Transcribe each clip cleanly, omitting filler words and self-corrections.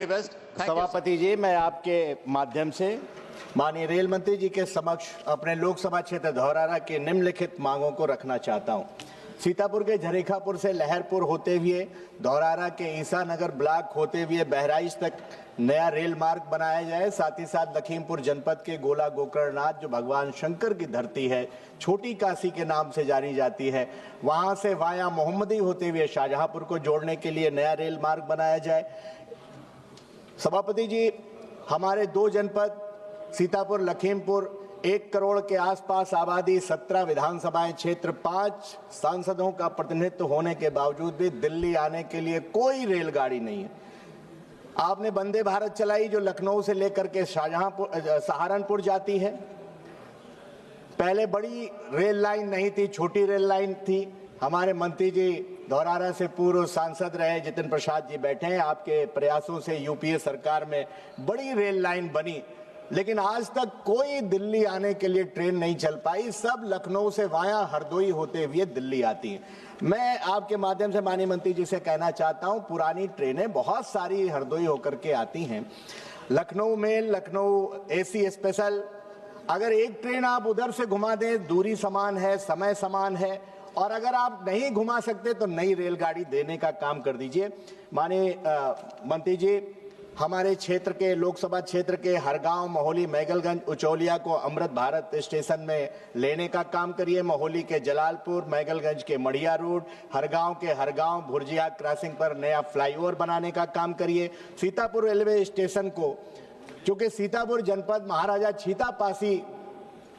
सभापति जी, मैं आपके माध्यम से माननीय रेल मंत्री जी के समक्ष अपने लोकसभा क्षेत्र धौरारा की निम्नलिखित मांगों को रखना चाहता हूं। सीतापुर के झरीखापुर से लहरपुर होते हुए धौरारा के ईसा नगर ब्लॉक होते हुए बहराइच तक नया रेल मार्ग बनाया जाए। साथ ही साथ लखीमपुर जनपद के गोला गोकर्णनाथ, जो भगवान शंकर की धरती है, छोटी काशी के नाम से जानी जाती है, वहां से वाया मोहम्मदी होते हुए शाहजहांपुर को जोड़ने के लिए नया रेल मार्ग बनाया जाए। सभापति जी, हमारे दो जनपद सीतापुर लखीमपुर 1 करोड़ के आसपास आबादी, 17 विधानसभाएं क्षेत्र, 5 सांसदों का प्रतिनिधित्व होने के बावजूद भी दिल्ली आने के लिए कोई रेलगाड़ी नहीं है। आपने वंदे भारत चलाई जो लखनऊ से लेकर के सहारनपुर जाती है। पहले बड़ी रेल लाइन नहीं थी, छोटी रेल लाइन थी। हमारे मंत्री जी धौरारा से पूर्व सांसद रहे जितिन प्रसाद जी बैठे हैं। आपके प्रयासों से यूपीए सरकार में बड़ी रेल लाइन बनी, लेकिन आज तक कोई दिल्ली आने के लिए ट्रेन नहीं चल पाई। सब लखनऊ से वाया हरदोई होते हुए दिल्ली आती हैं। मैं आपके माध्यम से माननीय मंत्री जी से कहना चाहता हूं, पुरानी ट्रेनें बहुत सारी हरदोई होकर के आती हैं। Lucknow mail, Lucknow AC special, अगर एक ट्रेन आप उधर से घुमा दें, दूरी समान है, समय समान है, और अगर आप नहीं घुमा सकते तो नई रेलगाड़ी देने का काम कर दीजिए। माननीय मंत्री जी, हमारे क्षेत्र के लोकसभा क्षेत्र के हरगांव, मोहाली, मैगलगंज, उचौलिया को अमृत भारत स्टेशन में लेने का काम करिए। मोहाली के जलालपुर, मैगलगंज के मढ़िया रोड, हरगांव के हरगांव भुर्जिया क्रॉसिंग पर नया फ्लाईओवर बनाने का काम करिए। सीतापुर रेलवे स्टेशन को, क्योंकि सीतापुर जनपद महाराजा छीतापासी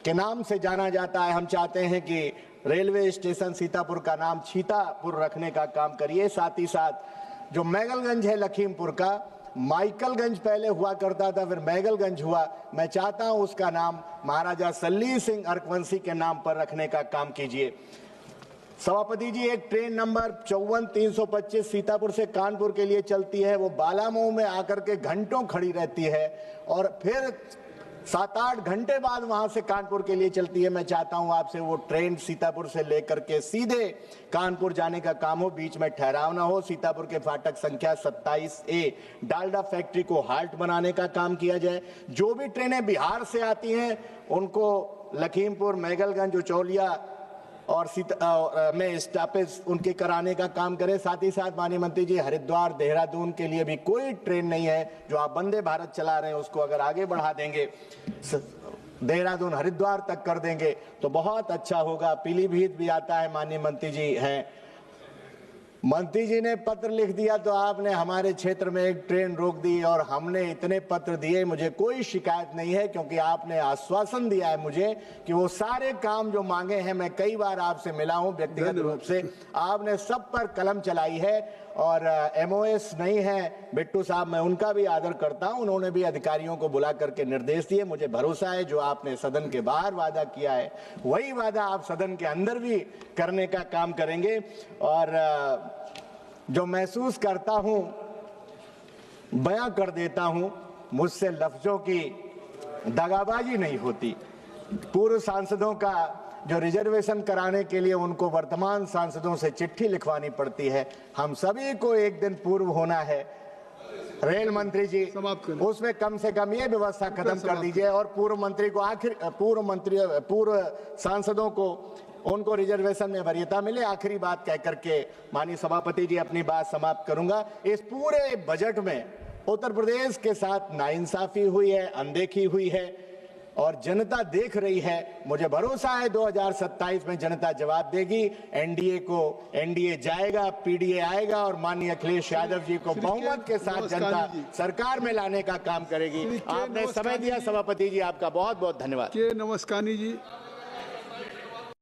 के नाम से जाना जाता है, हम चाहते हैं कि रेलवे स्टेशन सीतापुर का नाम छीतापुर रखने का काम करिए। साथ ही साथ जो मैगलगंज है लखीमपुर का, माइकलगंज पहले हुआ करता था, फिर मैगलगंज हुआ, मैं चाहता हूं उसका नाम महाराजा सल्ली सिंह अर्कवंशी के नाम पर रखने का काम कीजिए। सभापति जी, एक ट्रेन नंबर 54-325 सीतापुर से कानपुर के लिए चलती है, वो बालामऊ में आकर के घंटों खड़ी रहती है और फिर 7-8 घंटे बाद वहां से कानपुर के लिए चलती है। मैं चाहता हूं आपसे वो ट्रेन सीतापुर से लेकर के सीधे कानपुर जाने का काम हो, बीच में ठहराव ना हो। सीतापुर के फाटक संख्या 27A डालडा फैक्ट्री को हाल्ट बनाने का काम किया जाए। जो भी ट्रेनें बिहार से आती हैं उनको लखीमपुर, मैगलगंज, उचौलिया और में स्टॉपेज उनके कराने का काम करें। साथ ही साथ माननीय मंत्री जी, हरिद्वार देहरादून के लिए भी कोई ट्रेन नहीं है। जो आप वंदे भारत चला रहे हैं उसको अगर आगे बढ़ा देंगे, देहरादून हरिद्वार तक कर देंगे तो बहुत अच्छा होगा। पीलीभीत भी आता है, माननीय मंत्री जी हैं। मंत्री जी ने पत्र लिख दिया तो आपने हमारे क्षेत्र में एक ट्रेन रोक दी, और हमने इतने पत्र दिए, मुझे कोई शिकायत नहीं है, क्योंकि आपने आश्वासन दिया है मुझे कि वो सारे काम जो मांगे हैं, मैं कई बार आपसे मिला हूं व्यक्तिगत रूप से, आपने सब पर कलम चलाई है। और MOS नहीं है बिट्टू साहब, मैं उनका भी आदर करता हूं, उन्होंने भी अधिकारियों को बुला करके निर्देश दिए। मुझे भरोसा है जो आपने सदन के बाहर वादा किया है वही वादा आप सदन के अंदर भी करने का काम करेंगे। और जो महसूस करता हूं बयां कर देता हूं, मुझसे लफ्जों की दगाबाजी नहीं होती। पूर्व सांसदों का जो रिजर्वेशन कराने के लिए उनको वर्तमान सांसदों से चिट्ठी लिखवानी पड़ती है, हम सभी को एक दिन पूर्व होना है। रेल मंत्री जी, उसमें कम से कम ये व्यवस्था खत्म कर दीजिए, और पूर्व मंत्री को पूर्व सांसदों को उनको रिजर्वेशन में वरीयता मिले। आखिरी बात कह करके माननीय सभापति जी अपनी बात समाप्त करूंगा। इस पूरे बजट में उत्तर प्रदेश के साथ नाइंसाफी हुई है, अनदेखी हुई है, और जनता देख रही है। मुझे भरोसा है 2027 में जनता जवाब देगी। एनडीए जाएगा, पीडीए आएगा, और माननीय अखिलेश यादव जी को बहुमत के साथ जनता सरकार में लाने का काम करेगी। आपने समय दिया सभापति जी, आपका बहुत बहुत धन्यवाद। नमस्कार जी।